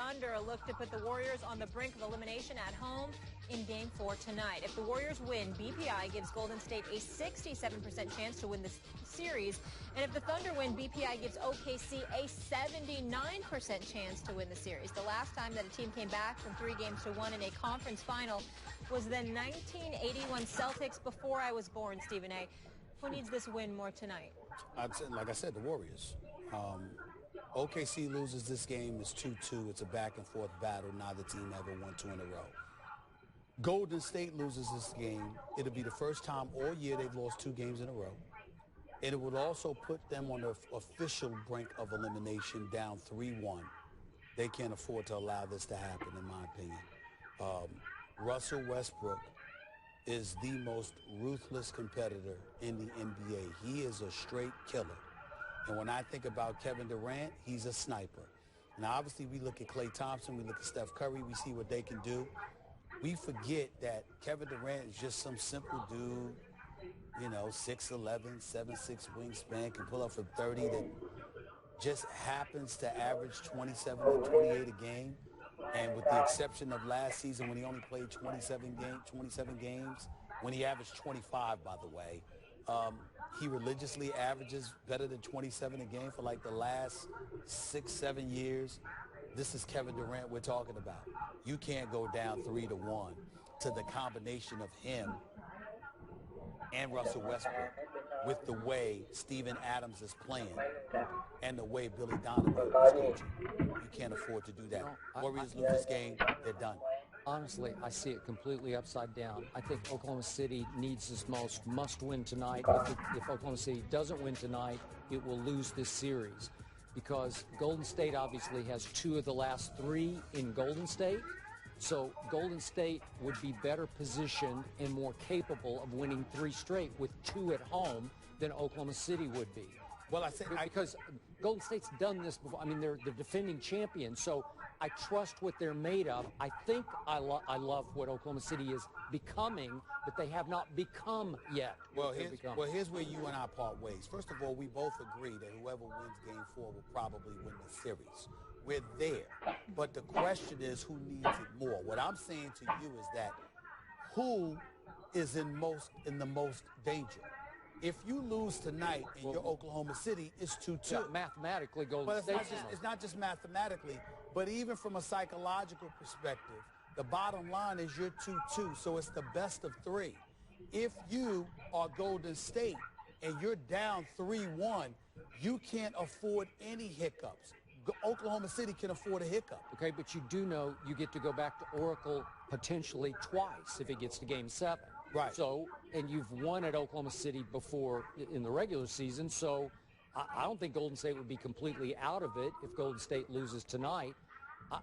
Thunder a look to put the Warriors on the brink of elimination at home in Game 4 tonight. If the Warriors win, BPI gives Golden State a 67% chance to win this series. And if the Thunder win, BPI gives OKC a 79% chance to win the series. The last time that a team came back from 3-1 in a conference final was the 1981 Celtics, before I was born, Stephen A. Who needs this win more tonight? Like I said, the Warriors. OKC loses this game, it's 2-2. It's a back-and-forth battle. Neither team ever won 2 in a row. Golden State loses this game. It'll be the first time all year they've lost 2 games in a row. And it would also put them on the official brink of elimination, down 3-1. They can't afford to allow this to happen, in my opinion. Russell Westbrook is the most ruthless competitor in the NBA. He is a straight killer. And when I think about Kevin Durant, he's a sniper. Now, obviously, we look at Klay Thompson, we look at Steph Curry, we see what they can do. We forget that Kevin Durant is just some simple dude, you know, 6'11", 7'6" wingspan, can pull up from 30, that just happens to average 27 to 28 a game. And with the exception of last season when he only played 27 games, when he averaged 25, by the way, he religiously averages better than 27 a game for like the last 6-7 years. This is Kevin Durant we're talking about. You can't go down 3-1 to the combination of him and Russell Westbrook with the way Steven Adams is playing and the way Billy Donovan is coaching. You can't afford to do that. Warriors lose this game, they're done. Honestly, I see it completely upside down. I think Oklahoma City needs this must-win tonight. If Oklahoma City doesn't win tonight, it will lose this series, because Golden State obviously has 2 of the last 3 in Golden State. So Golden State would be better positioned and more capable of winning 3 straight with 2 at home than Oklahoma City would be. Well, I think because Golden State's done this before. I mean, they're the defending champions, so I trust what they're made of. I think I love what Oklahoma City is becoming, but they have not become yet. Well, here's where you and I part ways. First of all, we both agree that whoever wins Game 4 will probably win the series. We're there. But the question is, who needs it more? What I'm saying to you is that who is in the most danger? If you lose tonight and you're Oklahoma City, it's 2-2. Yeah, mathematically, Golden State. It's not just mathematically, but even from a psychological perspective, the bottom line is you're 2-2, so it's the best of 3. If you are Golden State and you're down 3-1, you can't afford any hiccups. Oklahoma City can afford a hiccup. Okay, but you do know you get to go back to Oracle potentially twice if it gets to Game 7. Right. So, and you've won at Oklahoma City before in the regular season, so I don't think Golden State would be completely out of it if Golden State loses tonight.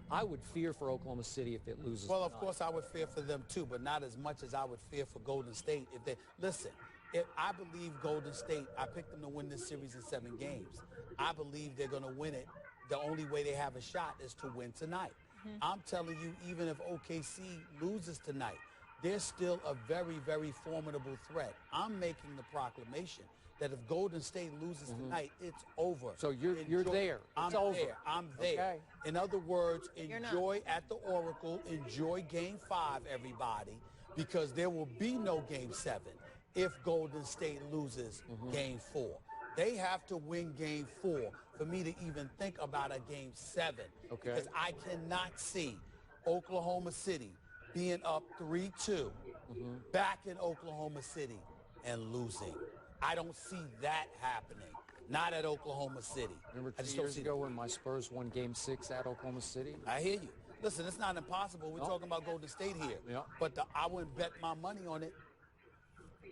I would fear for Oklahoma City if it loses tonight. Of course, I would fear for them too, but not as much as I would fear for Golden State. If they listen, if I believe Golden State, I picked them to win this series in 7 games. I believe they're going to win it. The only way they have a shot is to win tonight. I'm telling you, even if OKC loses tonight, they're still a very, very formidable threat. I'm making the proclamation that if Golden State loses tonight, it's over. So you're there. I'm over. there. I'm there. Okay. In other words, enjoy at the Oracle. Enjoy Game 5, everybody, because there will be no Game 7 if Golden State loses Game 4. They have to win Game 4 for me to even think about a Game 7. Okay. Because I cannot see Oklahoma City being up 3-2 back in Oklahoma City and losing. I don't see that happening. Not at Oklahoma City. Remember 2 years ago when my Spurs won Game 6 at Oklahoma City? I hear you. Listen, it's not impossible. We're talking about Golden State here. Yeah. But I wouldn't bet my money on it.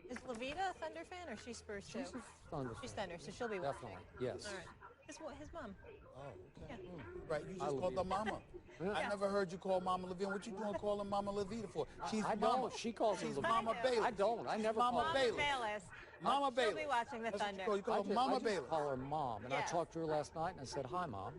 Is Levita a Thunder fan, or she's Spurs too? She's Thunder. She's Thunder, so she'll be watching. Definitely, yes. All right. His mom. Oh, okay. Yeah. Right, you just called her Mama. I never heard you call Mama Levine. What you doing calling Mama Levita for? She's I Mama. don't. She calls her She's Levita. Mama Bailey. I don't. I never Mama call her. Bailey. Bayless. Mama Bailey. She'll be watching the Thunder. You call her Mama Bailey. I call her Mom, and I talked to her last night, and I said, "Hi, Mom."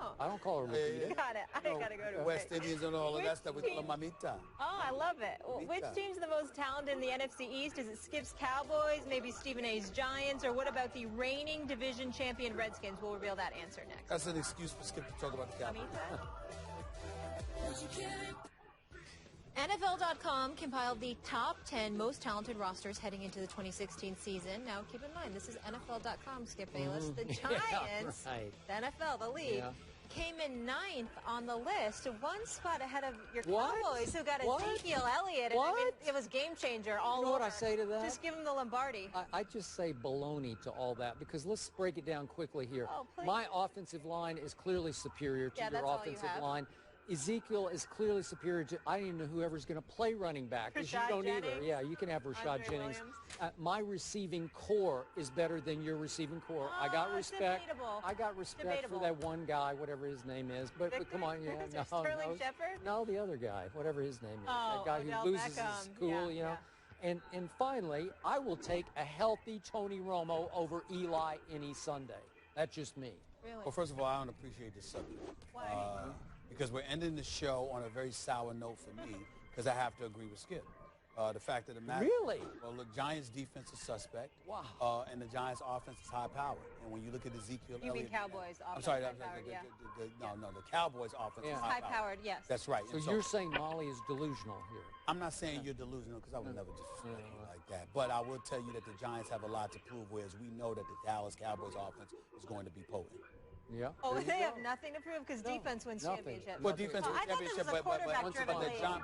Oh. I don't call her Levita. Got it. I got to go to West Indians and all of that stuff. We call her Mamita. Oh, I love it. Well, which team's the most talented in the NFC East? Is it Skip's Cowboys, maybe Stephen A's Giants, or what about the reigning division champion Redskins? We'll reveal that answer next. That's an excuse for Skip to talk about the Cowboys. Mamita? NFL.com compiled the top 10 most talented rosters heading into the 2016 season. Now, keep in mind, this is NFL.com, Skip Bayless. The Giants, the NFL, the league, came in 9th on the list, one spot ahead of your Cowboys, who got Ezekiel Elliott. And I mean, it was game changer all over. You know what I say to that? Just give him the Lombardi. I just say baloney to all that, because let's break it down quickly here. Oh, please. My offensive line is clearly superior to your offensive line. Ezekiel is clearly superior to, I don't even know whoever's going to play running back, because you don't either. Yeah, you can have Rashad Jennings. My receiving core is better than your receiving core. I got respect. I got respect for that one guy, whatever his name is. But come on, Sterling Shepard? No, the other guy, whatever his name is. Oh, that guy who loses his cool, you know. And finally, I will take a healthy Tony Romo over Eli any Sunday. That's just me. Really? Well, first of all, I don't appreciate this subject. Why? Because we're ending the show on a very sour note for me, because I have to agree with Skip. The fact of the matter. Really? Well, look, Giants' defense is suspect. Wow. And the Giants' offense is high-powered. And when you look at Ezekiel Elliott. You mean Cowboys' offense? I'm sorry. High-powered, No, the Cowboys' offense is high-powered. High-powered, yes. That's right. So you're saying Molly is delusional here? I'm not saying you're delusional, because I would never disrespect you like that. But I will tell you that the Giants have a lot to prove, whereas we know that the Dallas Cowboys' offense is going to be potent. Yeah. Oh, they have nothing to prove, because defense wins championships. Well, defense wins championships,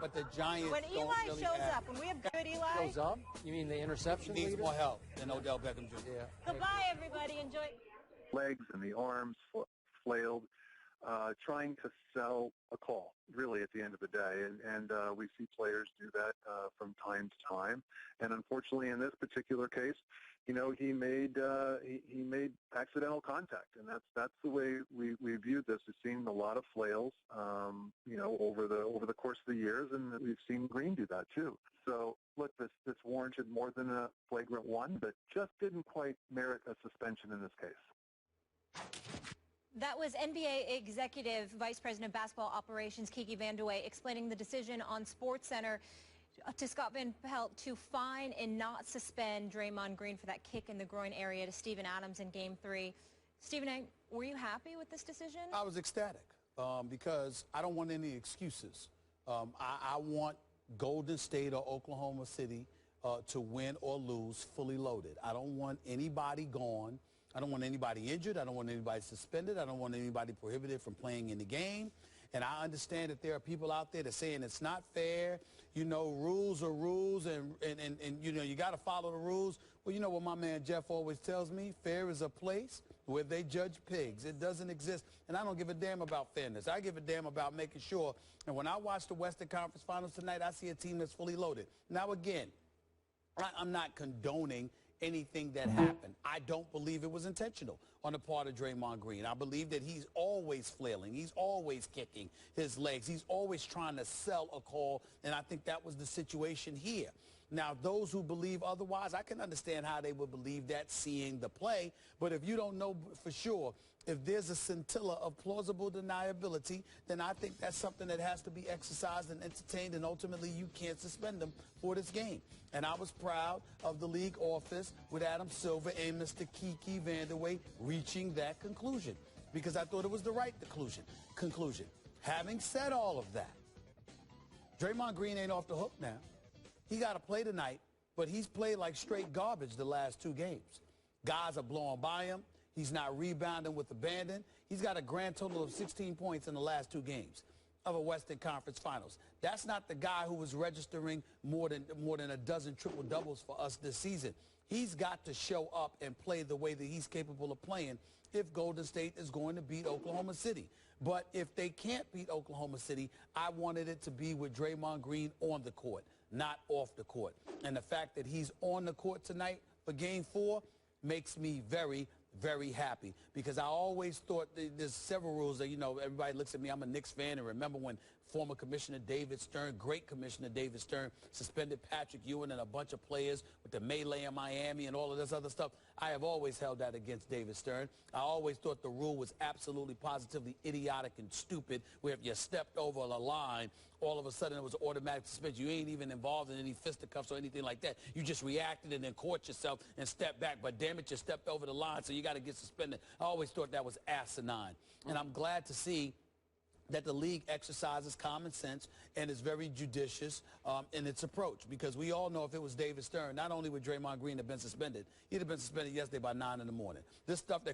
but the Giants when don't Eli really shows have. up, when we have good Eli. Shows up? You mean the interception He needs leader? more help than Odell Beckham Jr. Yeah. Goodbye, everybody. Enjoy. Legs and the arms flailed, trying to sell a call, really, at the end of the day. And we see players do that from time to time. And unfortunately, in this particular case, you know, he made accidental contact, and that's the way we viewed this. We've seen a lot of flails, you know, over the course of the years, and we've seen Green do that too. So look, this warranted more than a flagrant one, but just didn't quite merit a suspension in this case. That was NBA Executive Vice President of Basketball Operations Kiki Vandeweghe explaining the decision on SportsCenter to Scott Van Pelt to fine and not suspend Draymond Green for that kick in the groin area to Steven Adams in Game 3. Stephen A., were you happy with this decision? I was ecstatic because I don't want any excuses. I want Golden State or Oklahoma City to win or lose fully loaded. I don't want anybody gone. I don't want anybody injured. I don't want anybody suspended. I don't want anybody prohibited from playing in the game. And I understand that there are people out there that are saying it's not fair. You know, rules are rules, and you know, you got to follow the rules. Well, you know what my man Jeff always tells me? Fair is a place where they judge pigs. It doesn't exist. And I don't give a damn about fairness. I give a damn about making sure. And when I watch the Western Conference Finals tonight, I see a team that's fully loaded. Now, again, I'm not condoning anything that happened. I don't believe it was intentional on the part of Draymond Green. I believe that he's always flailing. He's always kicking his legs. He's always trying to sell a call, and I think that was the situation here. Now, those who believe otherwise, I can understand how they would believe that seeing the play, but if you don't know for sure, if there's a scintilla of plausible deniability, then I think that's something that has to be exercised and entertained, and ultimately you can't suspend them for this game. And I was proud of the league office with Adam Silver and Mr. Kiki Vandeweghe reaching that conclusion, because I thought it was the right conclusion. Having said all of that, Draymond Green ain't off the hook now. He got to play tonight, but he's played like straight garbage the last 2 games. Guys are blowing by him. He's not rebounding with abandon. He's got a grand total of 16 points in the last 2 games of a Western Conference Finals. That's not the guy who was registering more than a dozen triple-doubles for us this season. He's got to show up and play the way that he's capable of playing if Golden State is going to beat Oklahoma City. But if they can't beat Oklahoma City, I wanted it to be with Draymond Green on the court, not off the court. And the fact that he's on the court tonight for Game 4 makes me very, very happy, because I always thought there's several rules that, you know, everybody looks at me, I'm a Knicks fan, and remember when former Commissioner David Stern, great Commissioner David Stern, suspended Patrick Ewing and a bunch of players with the melee in Miami and all of this other stuff. I have always held that against David Stern. I always thought the rule was absolutely positively idiotic and stupid, where if you stepped over a line, all of a sudden it was automatic suspension. You ain't even involved in any fisticuffs or anything like that. You just reacted and then caught yourself and stepped back. But damn it, you stepped over the line, so you got to get suspended. I always thought that was asinine. And I'm glad to see that the league exercises common sense and is very judicious in its approach. Because we all know if it was David Stern, not only would Draymond Green have been suspended, he'd have been suspended yesterday by 9 in the morning. This stuff that